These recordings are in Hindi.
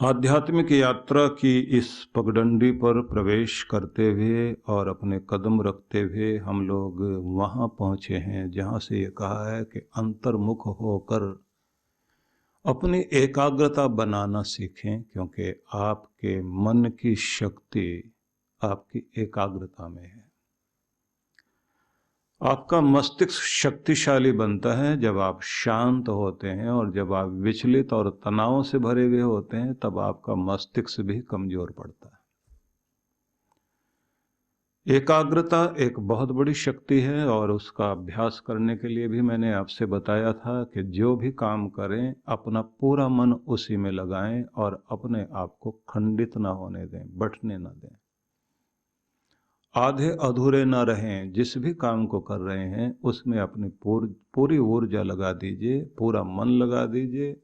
आध्यात्मिक यात्रा की इस पगडंडी पर प्रवेश करते हुए और अपने कदम रखते हुए हम लोग वहाँ पहुँचे हैं जहाँ से ये कहा है कि अंतर्मुख होकर अपनी एकाग्रता बनाना सीखें, क्योंकि आपके मन की शक्ति आपकी एकाग्रता में है। आपका मस्तिष्क शक्तिशाली बनता है जब आप शांत होते हैं, और जब आप विचलित और तनाव से भरे हुए होते हैं तब आपका मस्तिष्क भी कमजोर पड़ता है। एकाग्रता एक बहुत बड़ी शक्ति है, और उसका अभ्यास करने के लिए भी मैंने आपसे बताया था कि जो भी काम करें अपना पूरा मन उसी में लगाएं और अपने आप को खंडित ना होने दें, बंटने ना दें, आधे अधूरे न रहें। जिस भी काम को कर रहे हैं उसमें अपनी पूरी ऊर्जा लगा दीजिए, पूरा मन लगा दीजिए।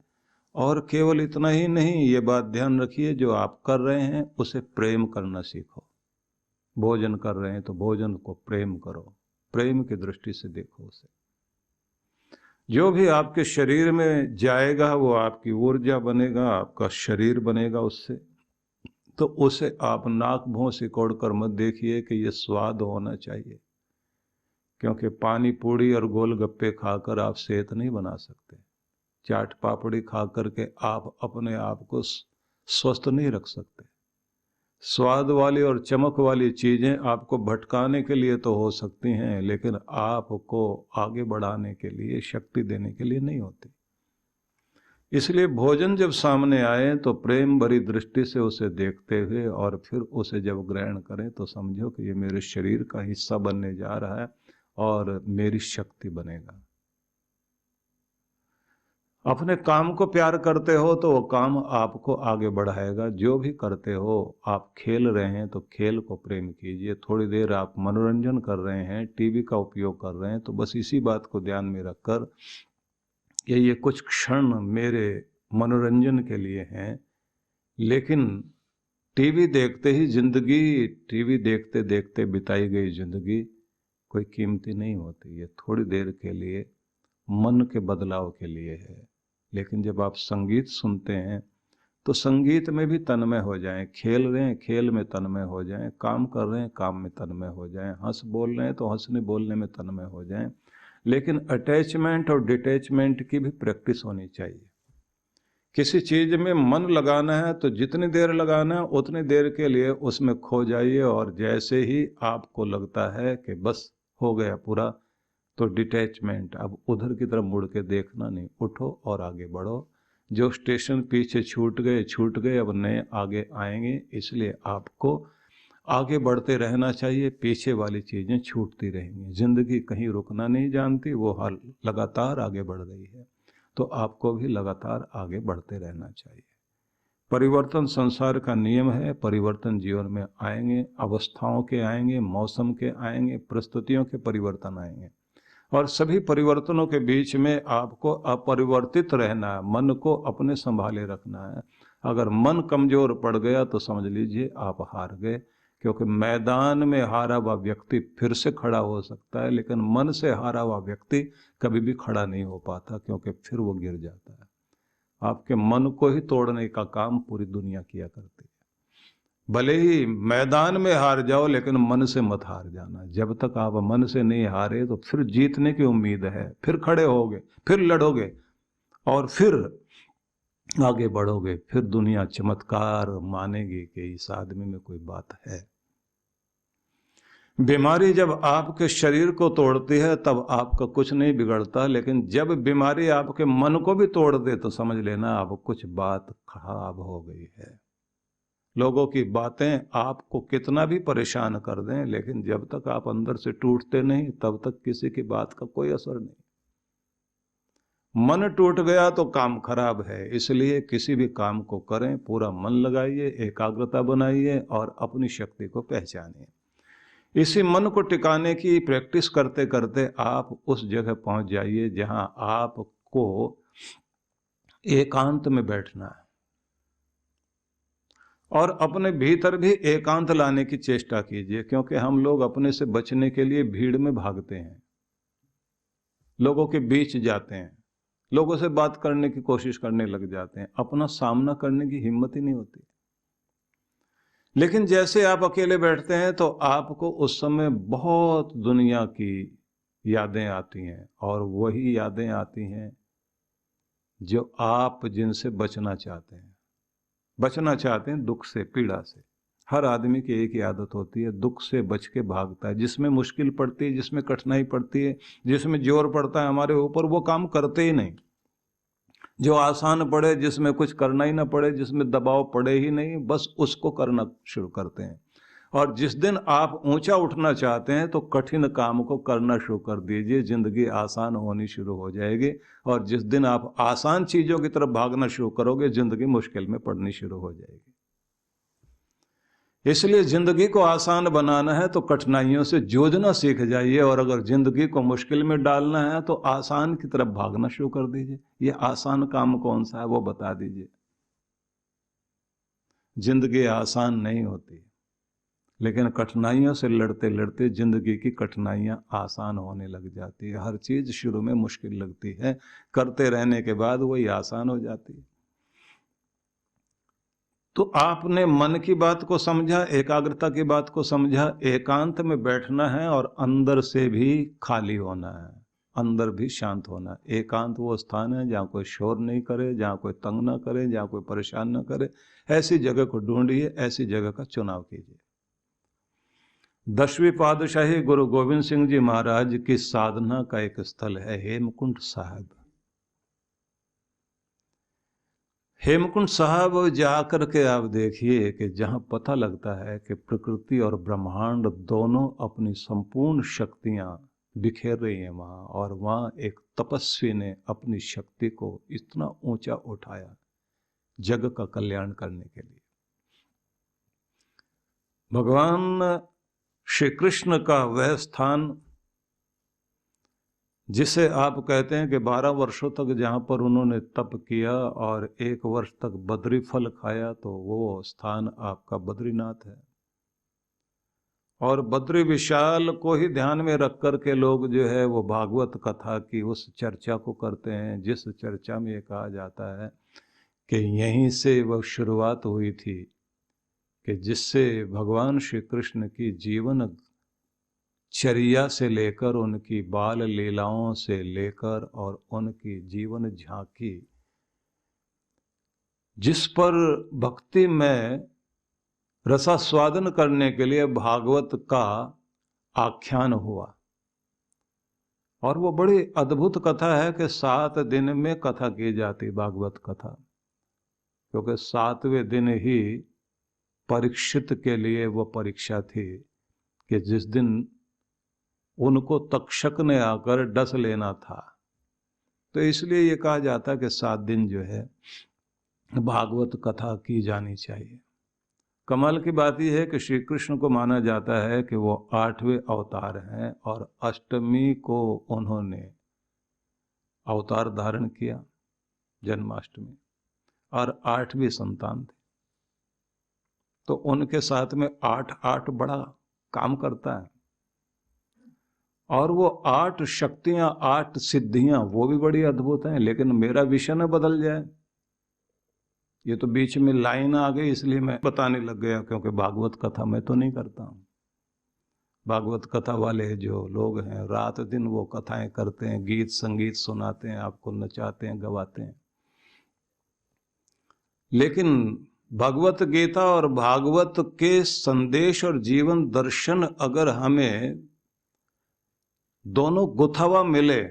और केवल इतना ही नहीं, ये बात ध्यान रखिए, जो आप कर रहे हैं उसे प्रेम करना सीखो। भोजन कर रहे हैं तो भोजन को प्रेम करो, प्रेम की दृष्टि से देखो उसे। जो भी आपके शरीर में जाएगा वो आपकी ऊर्जा बनेगा, आपका शरीर बनेगा उससे। तो उसे आप नाक भौं सिकोड़ कर मत देखिए कि ये स्वाद होना चाहिए, क्योंकि पानी पूड़ी और गोलगप्पे खाकर आप सेहत नहीं बना सकते। चाट पापड़ी खा करके आप अपने आप को स्वस्थ नहीं रख सकते। स्वाद वाली और चमक वाली चीजें आपको भटकाने के लिए तो हो सकती हैं, लेकिन आपको आगे बढ़ाने के लिए, शक्ति देने के लिए नहीं होती। इसलिए भोजन जब सामने आए तो प्रेम भरी दृष्टि से उसे देखते हुए और फिर उसे जब ग्रहण करें तो समझो कि ये मेरे शरीर का हिस्सा बनने जा रहा है और मेरी शक्ति बनेगा। अपने काम को प्यार करते हो तो वो काम आपको आगे बढ़ाएगा। जो भी करते हो, आप खेल रहे हैं तो खेल को प्रेम कीजिए। थोड़ी देर आप मनोरंजन कर रहे हैं, टीवी का उपयोग कर रहे हैं, तो बस इसी बात को ध्यान में रखकर कि ये कुछ क्षण मेरे मनोरंजन के लिए हैं। लेकिन टीवी देखते ही जिंदगी, टीवी देखते देखते बिताई गई जिंदगी कोई कीमती नहीं होती। ये थोड़ी देर के लिए, मन के बदलाव के लिए है। लेकिन जब आप संगीत सुनते हैं तो संगीत में भी तन्मय हो जाएं। खेल रहे हैं, खेल में तन्मय हो जाएं। काम कर रहे हैं, काम में तन्मय हो जाएं। हंस बोल रहे हैं तो हंसने बोलने में तन्मय हो जाएं। लेकिन अटैचमेंट और डिटैचमेंट की भी प्रैक्टिस होनी चाहिए। किसी चीज में मन लगाना है तो जितनी देर लगाना है उतनी देर के लिए उसमें खो जाइए, और जैसे ही आपको लगता है कि बस हो गया पूरा, तो डिटैचमेंट, अब उधर की तरफ मुड़ के देखना नहीं, उठो और आगे बढ़ो। जो स्टेशन पीछे छूट गए, अब नए आगे आएंगे। इसलिए आपको आगे बढ़ते रहना चाहिए, पीछे वाली चीजें छूटती रहेंगी। जिंदगी कहीं रुकना नहीं जानती, वो हाल लगातार आगे बढ़ रही है, तो आपको भी लगातार आगे बढ़ते रहना चाहिए। परिवर्तन संसार का नियम है, परिवर्तन जीवन में आएंगे, अवस्थाओं के आएंगे, मौसम के आएंगे, परिस्थितियों के परिवर्तन आएंगे, और सभी परिवर्तनों के बीच में आपको अपरिवर्तित रहना है, मन को अपने संभाले रखना है। अगर मन कमजोर पड़ गया तो समझ लीजिए आप हार गए, क्योंकि मैदान में हारा हुआ व्यक्ति फिर से खड़ा हो सकता है, लेकिन मन से हारा हुआ व्यक्ति कभी भी खड़ा नहीं हो पाता, क्योंकि फिर वो गिर जाता है। आपके मन को ही तोड़ने का काम पूरी दुनिया किया करती है। भले ही मैदान में हार जाओ, लेकिन मन से मत हार जाना। जब तक आप मन से नहीं हारे तो फिर जीतने की उम्मीद है, फिर खड़े होगे, फिर लड़ोगे और फिर आगे बढ़ोगे। फिर दुनिया चमत्कार मानेगी कि इस आदमी में कोई बात है। बीमारी जब आपके शरीर को तोड़ती है तब आपका कुछ नहीं बिगड़ता, लेकिन जब बीमारी आपके मन को भी तोड़ दे तो समझ लेना अब कुछ बात खराब हो गई है। लोगों की बातें आपको कितना भी परेशान कर दें, लेकिन जब तक आप अंदर से टूटते नहीं तब तक किसी की बात का कोई असर नहीं। मन टूट गया तो काम खराब है। इसलिए किसी भी काम को करें, पूरा मन लगाइए, एकाग्रता बनाइए और अपनी शक्ति को पहचानिए। इसी मन को टिकाने की प्रैक्टिस करते करते आप उस जगह पहुंच जाइए जहां आपको एकांत में बैठना है, और अपने भीतर भी एकांत लाने की चेष्टा कीजिए, क्योंकि हम लोग अपने से बचने के लिए भीड़ में भागते हैं, लोगों के बीच जाते हैं, लोगों से बात करने की कोशिश करने लग जाते हैं, अपना सामना करने की हिम्मत ही नहीं होती। लेकिन जैसे आप अकेले बैठते हैं तो आपको उस समय बहुत दुनिया की यादें आती हैं, और वही यादें आती हैं जो आप जिनसे बचना चाहते हैं। बचना चाहते हैं दुख से, पीड़ा से। हर आदमी की एक ही आदत होती है, दुख से बच के भागता है। जिसमें मुश्किल पड़ती है, जिसमें कठिनाई पड़ती है, जिसमें जोर पड़ता है हमारे ऊपर, वो काम करते ही नहीं। जो आसान पड़े, जिसमें कुछ करना ही ना पड़े, जिसमें दबाव पड़े ही नहीं, बस उसको करना शुरू करते हैं। और जिस दिन आप ऊंचा उठना चाहते हैं तो कठिन काम को करना शुरू कर दीजिए, जिंदगी आसान होनी शुरू हो जाएगी। और जिस दिन आप आसान चीजों की तरफ भागना शुरू करोगे, जिंदगी मुश्किल में पड़नी शुरू हो जाएगी। इसलिए जिंदगी को आसान बनाना है तो कठिनाइयों से जूझना सीख जाइए, और अगर जिंदगी को मुश्किल में डालना है तो आसान की तरफ भागना शुरू कर दीजिए। ये आसान काम कौन सा है वो बता दीजिए। जिंदगी आसान नहीं होती, लेकिन कठिनाइयों से लड़ते लड़ते जिंदगी की कठिनाइयां आसान होने लग जाती है। हर चीज शुरू में मुश्किल लगती है, करते रहने के बाद वही आसान हो जाती है। तो आपने मन की बात को समझा, एकाग्रता की बात को समझा। एकांत में बैठना है और अंदर से भी खाली होना है, अंदर भी शांत होना है। एकांत वो स्थान है जहाँ कोई शोर नहीं करे, जहाँ कोई तंग ना करे, जहाँ कोई परेशान ना करे। ऐसी जगह को ढूंढिए, ऐसी जगह का चुनाव कीजिए। 10वीं पातशाही गुरु गोविंद सिंह जी महाराज की साधना का एक स्थल है हेमकुंड साहब। हेमकुंड साहब जाकर के आप देखिए कि जहां पता लगता है कि प्रकृति और ब्रह्मांड दोनों अपनी संपूर्ण शक्तियां बिखेर रही हैं वहां, और वहां एक तपस्वी ने अपनी शक्ति को इतना ऊंचा उठाया जग का कल्याण करने के लिए। भगवान श्री कृष्ण का वह स्थान जिसे आप कहते हैं कि 12 वर्षों तक जहाँ पर उन्होंने तप किया और 1 वर्ष तक बद्री फल खाया, तो वो स्थान आपका बद्रीनाथ है। और बद्री विशाल को ही ध्यान में रख कर के लोग जो है वो भागवत कथा की उस चर्चा को करते हैं, जिस चर्चा में ये कहा जाता है कि यहीं से वह शुरुआत हुई थी, कि जिससे भगवान श्री कृष्ण की जीवन चर्या से लेकर, उनकी बाल लीलाओं से लेकर और उनकी जीवन झांकी, जिस पर भक्ति में रसास्वादन करने के लिए भागवत का आख्यान हुआ। और वो बड़ी अद्भुत कथा है कि 7 दिन में कथा की जाती, भागवत कथा। क्योंकि 7वें दिन ही परीक्षित के लिए वो परीक्षा थी कि जिस दिन उनको तक्षक ने आकर डस लेना था। तो इसलिए ये कहा जाता है कि 7 दिन जो है भागवत कथा की जानी चाहिए। कमाल की बात यह है कि श्री कृष्ण को माना जाता है कि वो 8वें अवतार हैं, और अष्टमी को उन्होंने अवतार धारण किया, जन्माष्टमी, और 8वीं संतान थे। तो उनके साथ में 8 बड़ा काम करता है। और वो 8 शक्तियां, 8 सिद्धियां, वो भी बड़ी अद्भुत हैं। लेकिन मेरा विषय न बदल जाए, ये तो बीच में लाइन आ गई इसलिए मैं बताने लग गया, क्योंकि भागवत कथा मैं तो नहीं करता हूं। भागवत कथा वाले जो लोग हैं रात दिन वो कथाएं करते हैं, गीत संगीत सुनाते हैं, आपको नचाते हैं, गवाते हैं। लेकिन भगवत गीता और भागवत के संदेश और जीवन दर्शन अगर हमें दोनों गुथावा मिले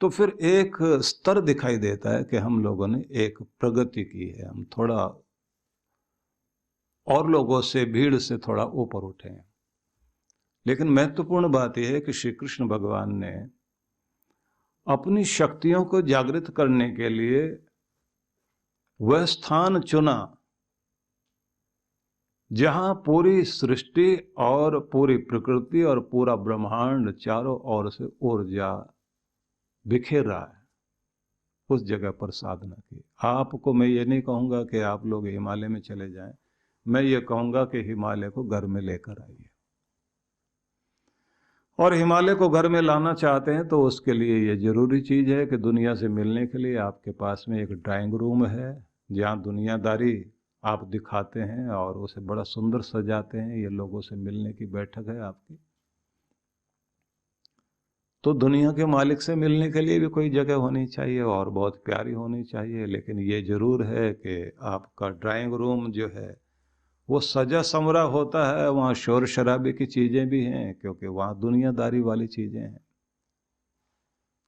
तो फिर एक स्तर दिखाई देता है कि हम लोगों ने एक प्रगति की है, हम थोड़ा और लोगों से, भीड़ से थोड़ा ऊपर उठे हैं। लेकिन महत्वपूर्ण बात यह है कि श्री कृष्ण भगवान ने अपनी शक्तियों को जागृत करने के लिए वह स्थान चुना जहां पूरी सृष्टि और पूरी प्रकृति और पूरा ब्रह्मांड चारों ओर से ऊर्जा बिखेर रहा है। उस जगह पर साधना की। आपको मैं ये नहीं कहूंगा कि आप लोग हिमालय में चले जाएं, मैं ये कहूंगा कि हिमालय को घर में लेकर आइए। और हिमालय को घर में लाना चाहते हैं तो उसके लिए ये जरूरी चीज है कि दुनिया से मिलने के लिए आपके पास में एक ड्राइंग रूम है, जहाँ दुनियादारी आप दिखाते हैं और उसे बड़ा सुंदर सजाते हैं। ये लोगों से मिलने की बैठक है आपकी। तो दुनिया के मालिक से मिलने के लिए भी कोई जगह होनी चाहिए और बहुत प्यारी होनी चाहिए। लेकिन ये जरूर है कि आपका ड्राइंग रूम जो है वो सजा संवरा होता है, वहाँ शोर शराबे की चीजें भी हैं, क्योंकि वहाँ दुनियादारी वाली चीजें हैं।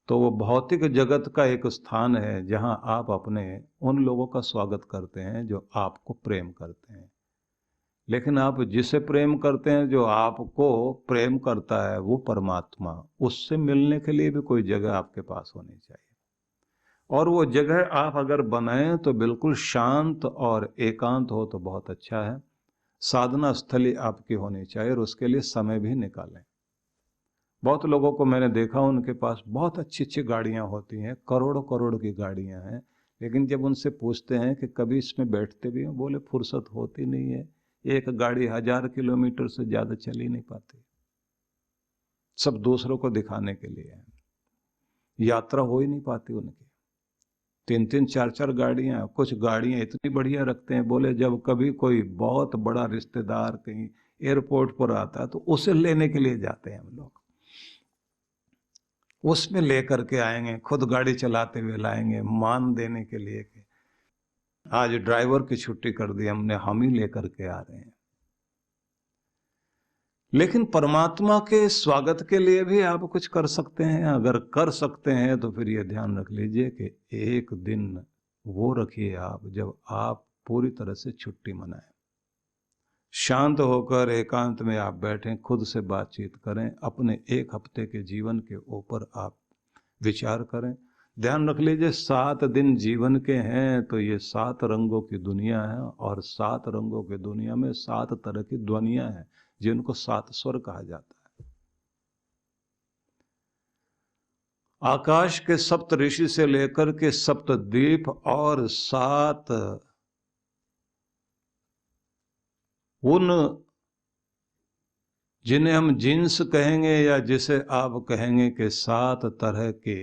तो वो भौतिक जगत का एक स्थान है जहाँ आप अपने उन लोगों का स्वागत करते हैं जो आपको प्रेम करते हैं। लेकिन आप जिसे प्रेम करते हैं, जो आपको प्रेम करता है, वो परमात्मा, उससे मिलने के लिए भी कोई जगह आपके पास होनी चाहिए। और वो जगह आप अगर बनाएं तो बिल्कुल शांत और एकांत हो तो बहुत अच्छा है। साधना स्थली आपकी होनी चाहिए और उसके लिए समय भी निकालें। बहुत लोगों को मैंने देखा, उनके पास बहुत अच्छी अच्छी गाड़ियां होती हैं, करोड़ों करोड़ की गाड़ियां हैं, लेकिन जब उनसे पूछते हैं कि कभी इसमें बैठते भी हैं, बोले फुर्सत होती नहीं है। एक गाड़ी 1000 किलोमीटर से ज्यादा चल ही नहीं पाती, सब दूसरों को दिखाने के लिए है, यात्रा हो ही नहीं पाती उनकी। 3-3 4-4 गाड़ियां, कुछ गाड़ियां इतनी बढ़िया रखते हैं, बोले जब कभी कोई बहुत बड़ा रिश्तेदार कहीं एयरपोर्ट पर आता है तो उसे लेने के लिए जाते हैं हम लोग, उसमें लेकर के आएंगे, खुद गाड़ी चलाते हुए लाएंगे, मान देने के लिए कि आज ड्राइवर की छुट्टी कर दी हमने, हम ही लेकर के आ रहे हैं। लेकिन परमात्मा के स्वागत के लिए भी आप कुछ कर सकते हैं। अगर कर सकते हैं तो फिर ये ध्यान रख लीजिए कि एक दिन वो रखिए आप जब आप पूरी तरह से छुट्टी मनाएं, शांत होकर एकांत में आप बैठें, खुद से बातचीत करें, अपने एक हफ्ते के जीवन के ऊपर आप विचार करें। ध्यान रख लीजिए 7 दिन जीवन के हैं तो ये 7 रंगों की दुनिया है, और 7 रंगों की दुनिया में 7 तरह की ध्वनियां हैं जिनको 7 स्वर कहा जाता है। आकाश के सप्त ऋषि से लेकर के सप्त द्वीप और 7 उन जिन्हें हम जिन्स कहेंगे या जिसे आप कहेंगे कि 7 तरह के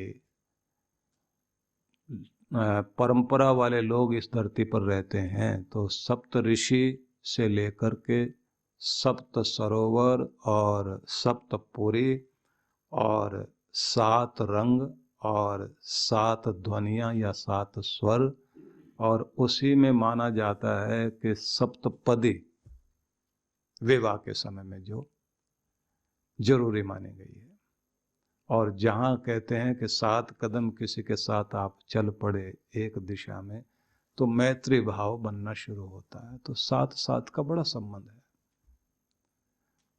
परंपरा वाले लोग इस धरती पर रहते हैं। तो सप्त ऋषि से लेकर के सप्त सरोवर और सप्तपुरी और 7 रंग और 7 ध्वनियाँ या 7 स्वर, और उसी में माना जाता है कि सप्तपदी विवाह के समय में जो जरूरी मानी गई है। और जहाँ कहते हैं कि 7 कदम किसी के साथ आप चल पड़े एक दिशा में तो मैत्री भाव बनना शुरू होता है। तो 7-7 का बड़ा संबंध है।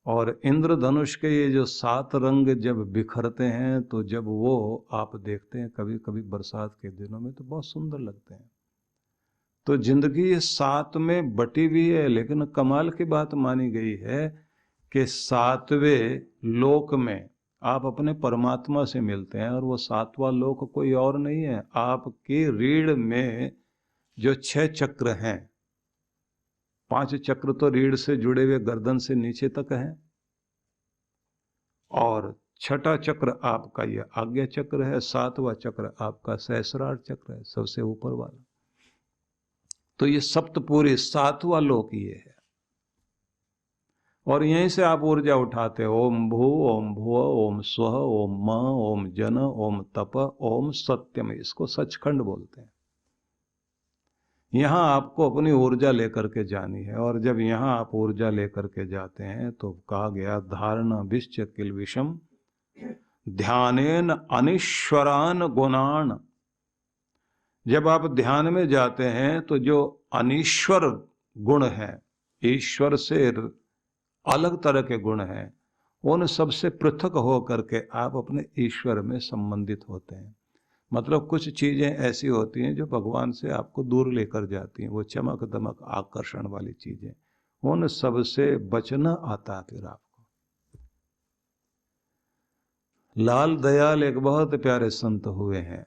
और इंद्रधनुष के ये जो 7 रंग जब बिखरते हैं तो जब वो आप देखते हैं कभी कभी बरसात के दिनों में तो बहुत सुंदर लगते हैं। तो जिंदगी ये 7 में बटी हुई है, लेकिन कमाल की बात मानी गई है कि 7वें लोक में आप अपने परमात्मा से मिलते हैं, और वो 7वां लोक कोई और नहीं है, आपकी रीढ़ में जो 6 चक्र हैं, 5 चक्र तो रीढ़ से जुड़े हुए गर्दन से नीचे तक हैं, और 6ठा चक्र आपका ये आज्ञा चक्र है, 7वां चक्र आपका सहस्रार चक्र है, सबसे ऊपर वाला। तो ये सप्तपुरी 7वां लोक ये है, और यहीं से आप ऊर्जा उठाते हो। ओम भू ओम भुव ओम स्वः ओम म ओम जन ओम तप ओम सत्यम, इसको सचखंड बोलते हैं। यहाँ आपको अपनी ऊर्जा लेकर के जानी है, और जब यहाँ आप ऊर्जा लेकर के जाते हैं तो कहा गया धारणा विश्च किल विषम ध्यानेन अनीश्वरान गुणान। जब आप ध्यान में जाते हैं तो जो अनीश्वर गुण है, ईश्वर से अलग तरह के गुण हैं, उन सबसे पृथक हो करके आप अपने ईश्वर में संबंधित होते हैं। मतलब कुछ चीजें ऐसी होती हैं जो भगवान से आपको दूर लेकर जाती हैं, वो चमक दमक आकर्षण वाली चीजें, उन सब से बचना आता है फिर आपको। लाल दयाल एक बहुत प्यारे संत हुए हैं,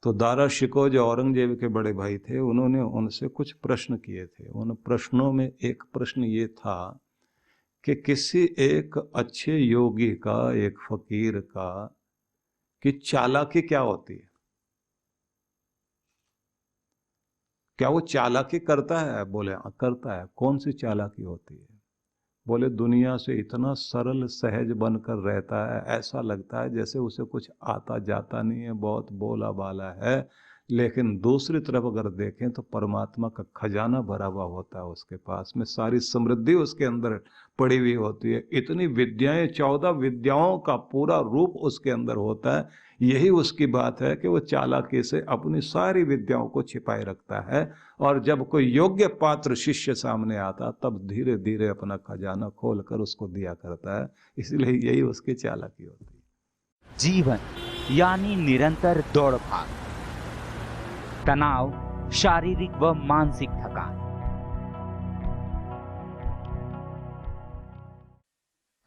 तो दारा शिकोह जो औरंगजेब के बड़े भाई थे, उन्होंने उनसे कुछ प्रश्न किए थे। उन प्रश्नों में एक प्रश्न ये था कि किसी एक अच्छे योगी का, एक फकीर का, कि चालाकी क्या होती है? क्या वो चालाकी करता है? बोले हाँ करता है। कौन सी चालाकी होती है? बोले दुनिया से इतना सरल सहज बनकर रहता है, ऐसा लगता है जैसे उसे कुछ आता जाता नहीं है, बहुत बोला बाला है, लेकिन दूसरी तरफ अगर देखें तो परमात्मा का खजाना भरा हुआ होता है उसके पास में, सारी समृद्धि उसके अंदर पड़ी हुई होती है। इतनी विद्याएं, 14 विद्याओं का पूरा रूप उसके अंदर होता है। यही उसकी बात है कि वो चालाकी से अपनी सारी विद्याओं को छिपाए रखता है, और जब कोई योग्य पात्र शिष्य सामने आता तब धीरे धीरे अपना खजाना खोलकर उसको दिया करता है। इसलिए यही उसकी चालाकी होती है। जीवन यानी निरंतर दौड़ भाग, तनाव, शारीरिक व मानसिक थकान।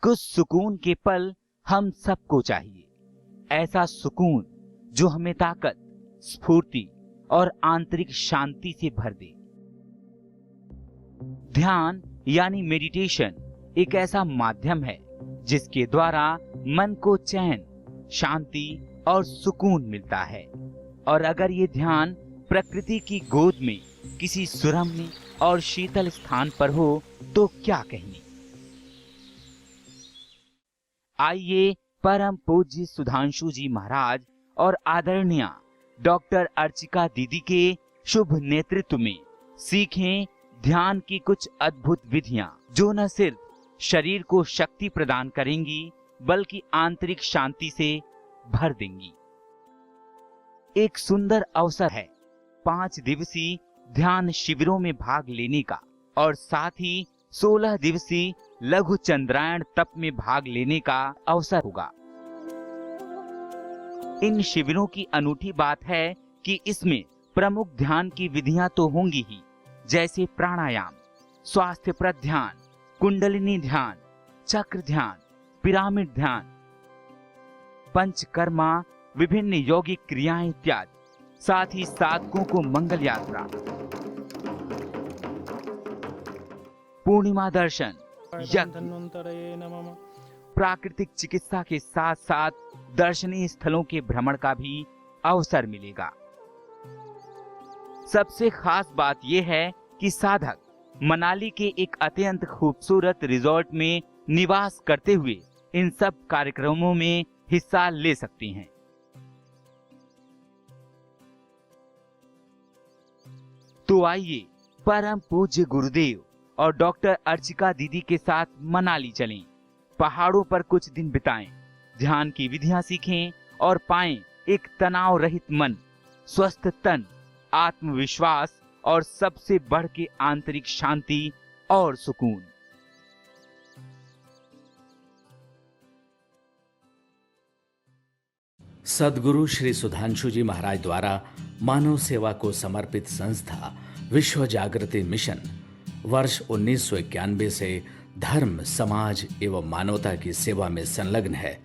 कुछ सुकून के पल हम सबको चाहिए, ऐसा सुकून जो हमें ताकत, स्फूर्ति और आंतरिक शांति से भर दे। ध्यान यानी मेडिटेशन एक ऐसा माध्यम है जिसके द्वारा मन को चैन, शांति और सुकून मिलता है। और अगर ये ध्यान प्रकृति की गोद में किसी सुरम्य और शीतल स्थान पर हो तो क्या कहने। आइए परम पूज्य सुधांशु जी महाराज और आदरणीय डॉक्टर अर्चिका दीदी के शुभ नेतृत्व में सीखें ध्यान की कुछ अद्भुत विधियां, जो न सिर्फ शरीर को शक्ति प्रदान करेंगी बल्कि आंतरिक शांति से भर देंगी। एक सुंदर अवसर है 5 दिवसीय ध्यान शिविरों में भाग लेने का, और साथ ही 16 दिवसीय लघु चंद्रायण तप में भाग लेने का अवसर होगा। इन शिविरों की अनूठी बात है कि इसमें प्रमुख ध्यान की विधियां तो होंगी ही, जैसे प्राणायाम, स्वास्थ्यप्रद ध्यान, कुंडलिनी ध्यान, चक्र ध्यान, पिरामिड ध्यान, पंचकर्मा, विभिन्न यौगिक क्रियाएं इत्यादि। साथ ही साधकों को मंगल यात्रा, पूर्णिमा दर्शन, यज्ञ, प्राकृतिक चिकित्सा के साथ साथ दर्शनीय स्थलों के भ्रमण का भी अवसर मिलेगा। सबसे खास बात यह है कि साधक मनाली के एक अत्यंत खूबसूरत रिजॉर्ट में निवास करते हुए इन सब कार्यक्रमों में हिस्सा ले सकते हैं। तो आइए परम पूज्य गुरुदेव और डॉक्टर अर्चिका दीदी के साथ मनाली चलें, पहाड़ों पर कुछ दिन बिताएं, ध्यान की विधियां सीखें और पाएं एक तनाव रहित मन, स्वस्थ तन, आत्मविश्वास और सबसे बढ़ के आंतरिक शांति और सुकून। सद्गुरु श्री सुधांशु जी महाराज द्वारा मानव सेवा को समर्पित संस्था विश्व जागृति मिशन वर्ष 1991 से धर्म, समाज एवं मानवता की सेवा में संलग्न है।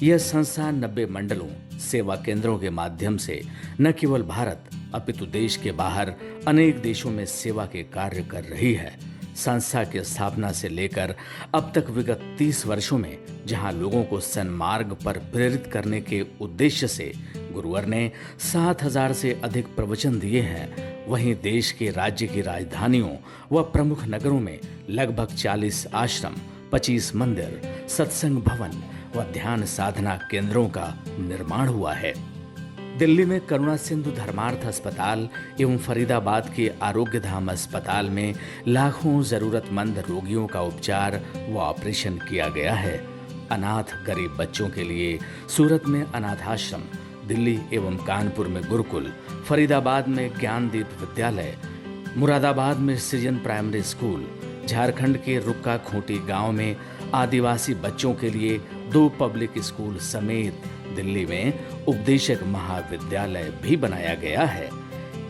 यह संस्था 90 मंडलों, सेवा केंद्रों के माध्यम से न केवल भारत अपितु देश के बाहर अनेक देशों में सेवा के कार्य कर रही है। संस्था की स्थापना से लेकर अब तक विगत 30 वर्षों में जहां लोगों को सन्मार्ग पर प्रेरित करने के उद्देश्य से गुरुवर ने 7000 से अधिक प्रवचन दिए हैं, वहीं देश के राज्य की राजधानियों व प्रमुख नगरों में लगभग 40 आश्रम, 25 मंदिर, सत्संग भवन व ध्यान साधना केंद्रों का निर्माण हुआ है। दिल्ली में करुणा सिंधु धर्मार्थ अस्पताल एवं फरीदाबाद के आरोग्य धाम अस्पताल में लाखों जरूरतमंद रोगियों का उपचार व ऑपरेशन किया गया है। अनाथ गरीब बच्चों के लिए सूरत में अनाथाश्रम, दिल्ली एवं कानपुर में गुरुकुल, फरीदाबाद में ज्ञानदीप विद्यालय, मुरादाबाद में सृजन प्राइमरी स्कूल, झारखंड के रुक्का खूंटी गांव में आदिवासी बच्चों के लिए 2 पब्लिक स्कूल समेत दिल्ली में उपदेशक महाविद्यालय भी बनाया गया है।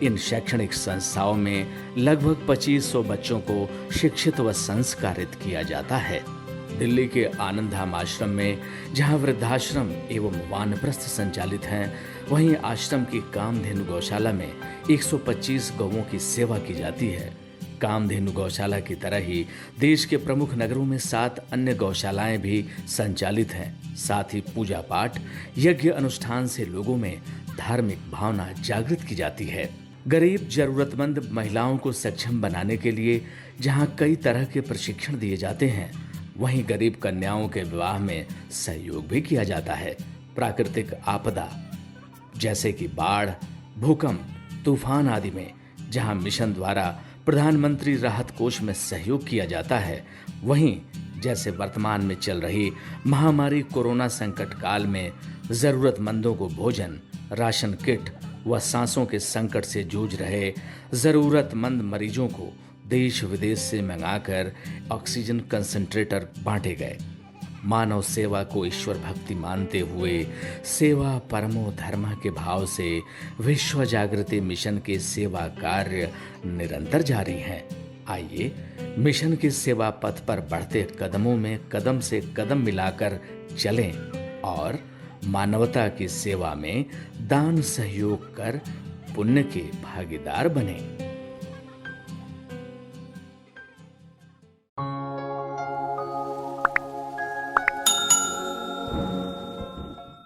इन शैक्षणिक संस्थाओं में लगभग 2500 बच्चों को शिक्षित व संस्कारित किया जाता है। दिल्ली के आनंदधाम आश्रम में जहां वृद्धाश्रम एवं वानप्रस्थ संचालित हैं, वहीं आश्रम की कामधेनु गौशाला में 125 गौओं की सेवा की जाती है। कामधेनु गौशाला की तरह ही देश के प्रमुख नगरों में 7 अन्य गौशालाएं भी संचालित हैं। साथ ही पूजा पाठ, यज्ञ अनुष्ठान से लोगों में धार्मिक भावना जागृत की जाती है। गरीब जरूरतमंद महिलाओं को सक्षम बनाने के लिए जहां कई तरह के प्रशिक्षण दिए जाते हैं, वहीं गरीब कन्याओं के विवाह में सहयोग भी किया जाता है। प्राकृतिक आपदा जैसे कि बाढ़, भूकंप, तूफान आदि में जहां मिशन द्वारा प्रधानमंत्री राहत कोष में सहयोग किया जाता है, वहीं जैसे वर्तमान में चल रही महामारी कोरोना संकट काल में जरूरतमंदों को भोजन, राशन किट व सांसों के संकट से जूझ रहे जरूरतमंद मरीजों को देश विदेश से मंगाकर ऑक्सीजन कंसंट्रेटर बांटे गए। मानव सेवा को ईश्वर भक्ति मानते हुए सेवा परमो धर्म के भाव से विश्व जागृति मिशन के सेवा कार्य निरंतर जारी हैं। आइए मिशन के सेवा पथ पर बढ़ते कदमों में कदम से कदम मिलाकर चलें और मानवता की सेवा में दान सहयोग कर पुण्य के भागीदार बनें।